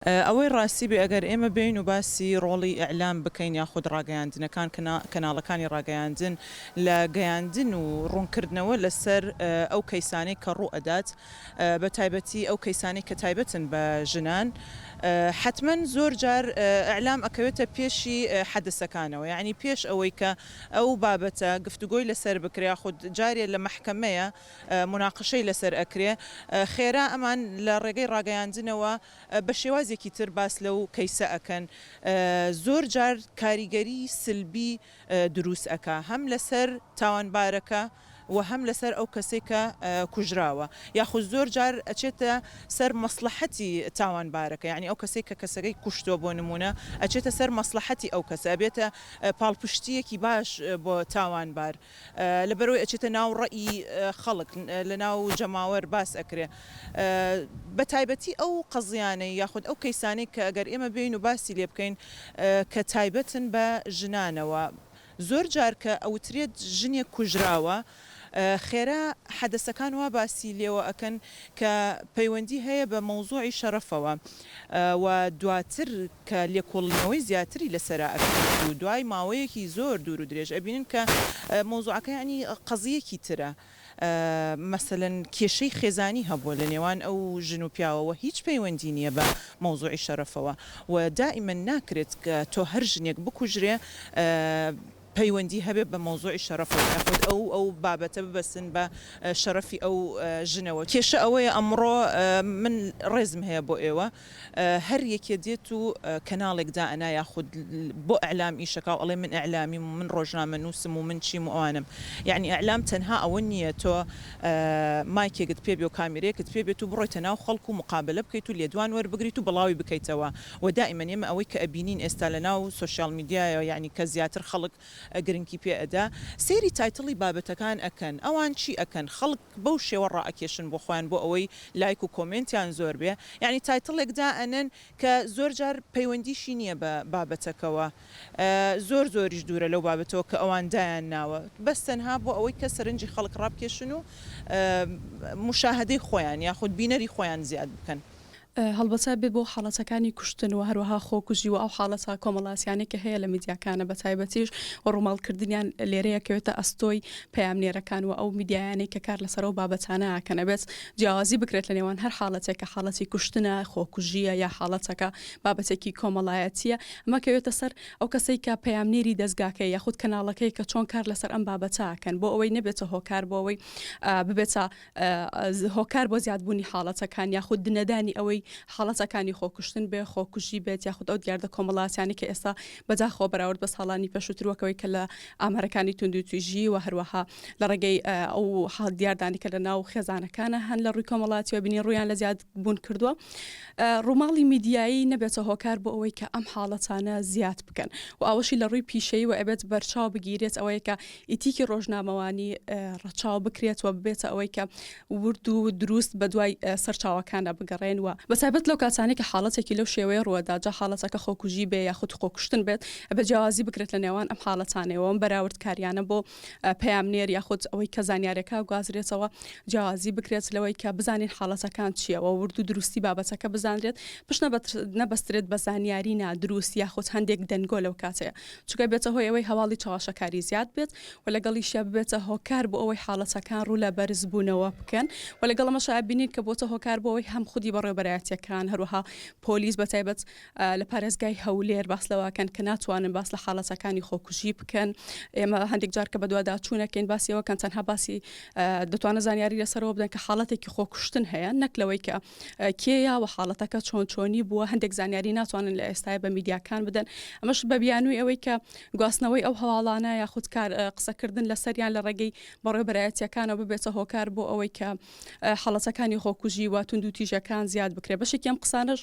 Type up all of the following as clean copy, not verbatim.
ئەوەی ڕاستی بێ ئەگەر ئێمە بین و باسی ڕۆڵی ئەعلام بکەین یاخود ڕاگەیاندنەکان کەناڵەکانی ڕاگەیاندن لە گەیاندن و ڕوونکردنەوە لەسەر ئەو کەیسانەی کە ڕوو ئەدات بە تایبەتی ئەو کەیسانەی کە تایبەتن بە ژنان حتمما زۆر جار ئەعلام ئەکەوێتە پێشی حەدەسەکانەوە یعنی پێش ئەوەی کە ئەو بابەتە گفتوگۆی لەسەر بکرێ خود جارێ لە محکەمەیە مناقشەی لەسەر ئەکرێ خێرا ئەمان لە ڕێگەی ڕاگەیاندنەوە بە شێوازێکی تر باس لەو کەیسە ئەکەن زۆر جار کاریگەری سلبی دروست ئەکا هەم لەسەر تاوانبارەکە و هەم لەسەر ئەو کەسێک کە کوژراوە یاخود زۆر جار ئەچێتە سەر مەسلحەتی تاوانبارەکە یعنی ئەو کەسێک کە کەسەکەی کوشتۆ بۆ نمونە ئەچێتە سەر مەسلحەتی ئەو کەسە بێتە پاڵپشتیەکی باش بۆ تاوانبار لەبەرەوەی ئەچێتە ناو ڕەئی خەڵک لە ناو جەماوەر باس ئەکرێ بە تایبەتی ئەو قەزیانەی یاخود ئەو کەیسانەی کە ئەگەر ئێمە بین و باسی لێ بکەین کە تایبەتن بە ژنانەوە زۆر جار کە ئەوترێت ژنێک کوژراوە خێرا حەدەسەکان وا باسی لێوە ئەکەن کە پەیوەندی هەیە بە مەوزوعی شەرەفەوە و دواتر کە لێکۆڵینەوەی زیاتری لەسەرا ئەکەن و دوای ماوەیەکی زۆر دوور و درێژ ئەبینن کە مەوزوعەکە ینی قەزیەکی ترە مەسەلەن کێشەی خێزانی هەبووە لە نێوان ئەو ژن و پیاوەوە هیچ پەیوەندی نییە بە مەوزوعی شەرەفەوە و دائیمەن ناکرێت کە تۆ هەر ژنێک بکوژرێ پەیوەندی هەبێت بە مەوزوعی شەرەفەوە یاخود ئەو بابەتە ببەسن بە شەرەفی ئەو ژنەوە کێشە ئەوەیە ئەمڕۆ من ڕێزم هەیە بۆ ئێوە هەر یەکێ دێت و کەناڵێک دائنا یاخود بۆ ئەعلام ئیشەکە و ئەڵێ من ئەعلامی من ڕۆژنامە نووسم و من چیم و ئەوانم یعنی ئەعلام تەنها ئەوە نییە تۆ مایکێکت پێ بێ و کامێرەیەکت پێ بێت و بڕۆیتە ناو خەڵک و مقابلە بکەیت و لێدوان وەربگریت و بڵاوی بکەیتەوە و دائیمەن ئێمە ئەوەی کە ئەبینین ئێستا لە ناو سوشیال میدیایە یعنی کە زیاتر خەڵک گرنگی پێ ئەدا سێری تایتڵی بابەتەکان ئەکەن ئەوان چی ئەکەن خەڵک بەو شێوە ڕائەکێشن بۆ خۆیان بۆ ئەوەی لایک و کۆمنتیان زۆر بێ یعنی تایتڵێکدا ئەنن کە زۆر جار پەیوەندیشی نییە بە بابەتەکەوە زۆریش دوورە لەو بابەتەوە کە ئەوان دایان ناوە بەس تەنها بۆ ئەوەی کە سەرنجی خەڵک ڕابکێشن و مشاهدەی خۆیان یاخود بینەری خۆیان زیاد بکەن هەڵبەتە بێت بۆ حاڵەتەکانی کوشتن و هەروەها خۆکوژی و ئەو حاڵەتە کۆمەڵاسیانی کە هەیە لە میدیاکانە بە تایبەتیش و ڕووماڵکردنیان لێرەیەکەوێتە ئەستۆی پەیامنێرەکان و ئەو میدیایانەی کە کار لەسەر و بابەتانە ئاکەنە بێت جیاوازی بکرێت لە نێوان هەر حاڵەتێک کە حاڵەتی کوشتنە خۆکوژیە یا حاڵەتەکە بابەتێکی کۆمەڵایەتیە ئەمە کەوێتە سەر ئەو کەسەی کە پەیامنێری دەستگاکەی یاخود کەناڵەکەی کە چۆن کار لەسەر ئەم بابەتە ئاکەن بۆ ئەوەی نەبێتە هۆکار بۆ ئەوەی ببێتە هۆکار بۆ زیادبوونی حاڵەتەکان یاخود دنەدانی ئەوەی حاڵەتەکانی خۆکوشتن بێ خۆکوژی بێت یاخود ئەو دیاردە کۆمەڵاتیانی کە ئێستا بەجاخۆ بەراورد بە ساڵانی پێشووترەوەکەوەی کە لە ئامارەکانی توندی تویژی و هەروەها لە ڕێگەی ئەو حاڵ دیاردانی کە لە ناو خێزانەکانە هەن لە ڕووی کۆمەڵاتیەوە بینی ڕویان لە زیاد بوون کردووە ڕووماڵی میدیایی نەبێتە هۆکار بۆ ئەوەی کە ئەم حاڵەتانە زیاد بکەن و ئەوەشی لە ڕووی پیشەی و ئەبێت بەرچاو بگیرێت ئەوەیە کە ئیتیکی ڕۆژنامەوانی ڕەچاو بکرێت و ببێتە ئەوەی کە ورد و دروست بە دوای سەرچاوەکانە بگەڕێن و بەتایبەت لەو کاتانی کە حاڵەتێکی لەو شێوەیە ڕوەداجا حاڵەتەکە خۆکوژی بێ یاخود خۆکوشتن بێت بە جیاوازی بکرێت لە نێوان ئەم حاڵەتانەوە بەراورد کاریانە بۆ پەیامنێر یاخود ئەوەی کە زانیاریەکە گوازرێتەوە جیاوازی بکرێت لەوەی کە بزانین حاڵەتەکان چیەوە ورد و دروستی بابەتەکە بزانرێت پشت نەبەسترێت بە زانیاری نادروست یاخود هەندێک دەنگۆ لەو کاتەیە چونکە بێتە هۆی ئەوەی هەواڵی چاواشەکاری زیاد بێت و لەگەڵیشە ببێتە هۆکار بۆ ئەوەی حاڵەتەکان ڕوو لە بەرز بوونەوە بکەن و لەگەڵەمەشە بینین کە بۆتە هۆکار بۆ ئەوەی هەم خودی بەڕێوەبەرایەتیەکان هەروەها پۆلیس بەتایبەت لە پارێزگای هەولێر باس لەوەکەن کە ناتوانن باس لە حاڵەتەکانی خۆکوژی بکەن ئێمە هەندێک جار کە بە دوواداچوونەکەین باسیەوەکەن تەنها باسی دەتوانە زانیاری لەسەرەوە بدەن کە حاڵەتێکی خۆکوشتن هەیە نەک لەوەی کە کێیا و حاڵەتەکە چۆنی بووە هەندێک زانیاری ناتوانن لە ئێستای بە میدیاکان بدەن ئەمەش بە بیانووی ئەوەی کە گواستنەوەی ئەو هەواڵانە یاخود کار قسەکردن لەسەریان لە ڕێگەی بەڕێوەبەرایەتیەکانەوە ببێتە هۆکار بۆ ئەوەی کە حاڵەتەکانی خۆکوژی و تونند و تیژەکان زیاد بکرێ بەشێکی ئەم قسانش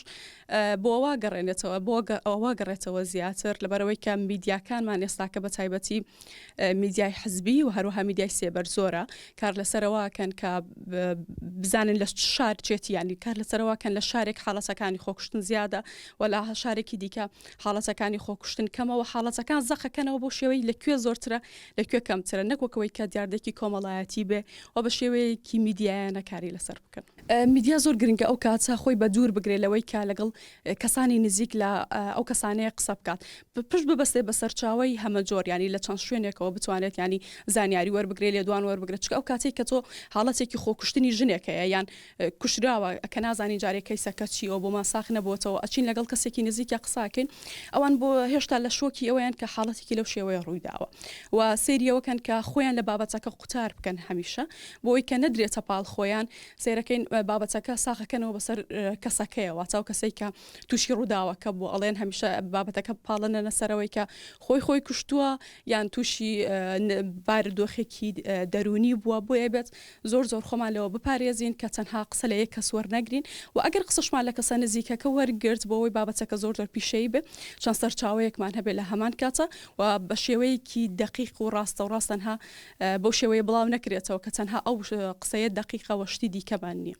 بۆ ئەوە گەڕێنێتەوە بۆ ئەوە گەڕێتەوە زیاتر لەبەرەوەی کە میدیاکانمان ئێستاکە بە تایبەتی میدیای حزبی و هەروەها میدیای سێبەر زۆرە کار لەسەرەوەکەن کە بزانن لە شار چێتی ینی کار لەسەرەوەکەن لە شارێک حاڵەتەکانی خۆکوشتن زیادە و لە شارێکی دیکە حاڵەتەکانی خۆکوشتن کەمەوە حاڵەتەکان زەخەکەنەوە بۆ شێوەی لەکوێ زۆرترە لەکوێ کەمترە نەکوەکەوەی کە دیاردێکی کۆمەڵایەتی بێ و بە شێوەیەکی میدیایانە کاری لەسەر بکەن. میدیا زۆر گرنگە ئەو کاتە خۆی بە دوور بگرێت لەوەی کە لەگەڵ کەسانی نزیک لە ئەو کەسانەیە قسە بکات پشت ببەستێ بە سەرچاوی هەمە جۆر ینی لە چەند شوێنێکەوە بتوانێت ینی زانیاری وەربگرێت لێ دوان وەربگرێت چکە ئەو کاتێک کە تۆ حاڵەتێکی خۆکوشتنی ژنێکەیە یان کوشراوە کە نازانی جارێکەکەی سەکە چیەوە بۆ ماساخ نەبووتەوە ئەچین لەگەڵ کەسێکی نزیکە قساکەین ئەوان بۆ هێشتا لە شۆکی ئەویان کە حاڵەتێکی لەو شێوەیە ڕوویداوە و سێریەوەکەن کە خۆیان لە بابەتەکە قوتار بکەن هەمیشە بۆی کە نەدرێتە پاڵ خۆیان سیرەکەین بابەتەکە ساخەکەنەوە بەسەر کەسەکەیەوە چاو کەسێک کە تووشی ڕووداوەکە بۆ ئەڵێن هەمیشە بابەتەکە پاڵەنە لەسەرەوەی کە خۆی کوشتووە یان تووشی بارودۆخێکی دەرونی بووە بۆیە بێت زۆر خۆمان لەوە بپارێزین کە تەنها قسە لە یەک کەس وەرنەگرین و ئەگەر قسەشمان لە کەسە نزیکەکە وەرگرت بۆەوەی بابەتەکە زۆر پیشەی بێ چەند سەرچاوەیەکمان هەبێت لە هەمان کاتە و بە شێوەیەکی دقیق و ڕاستە و ڕاستەنها بۆ شێوەیە بڵاو نەکرێتەوە کە تەنها ئەو قسەیە دقیقەوە شتی دیکەمان نییە.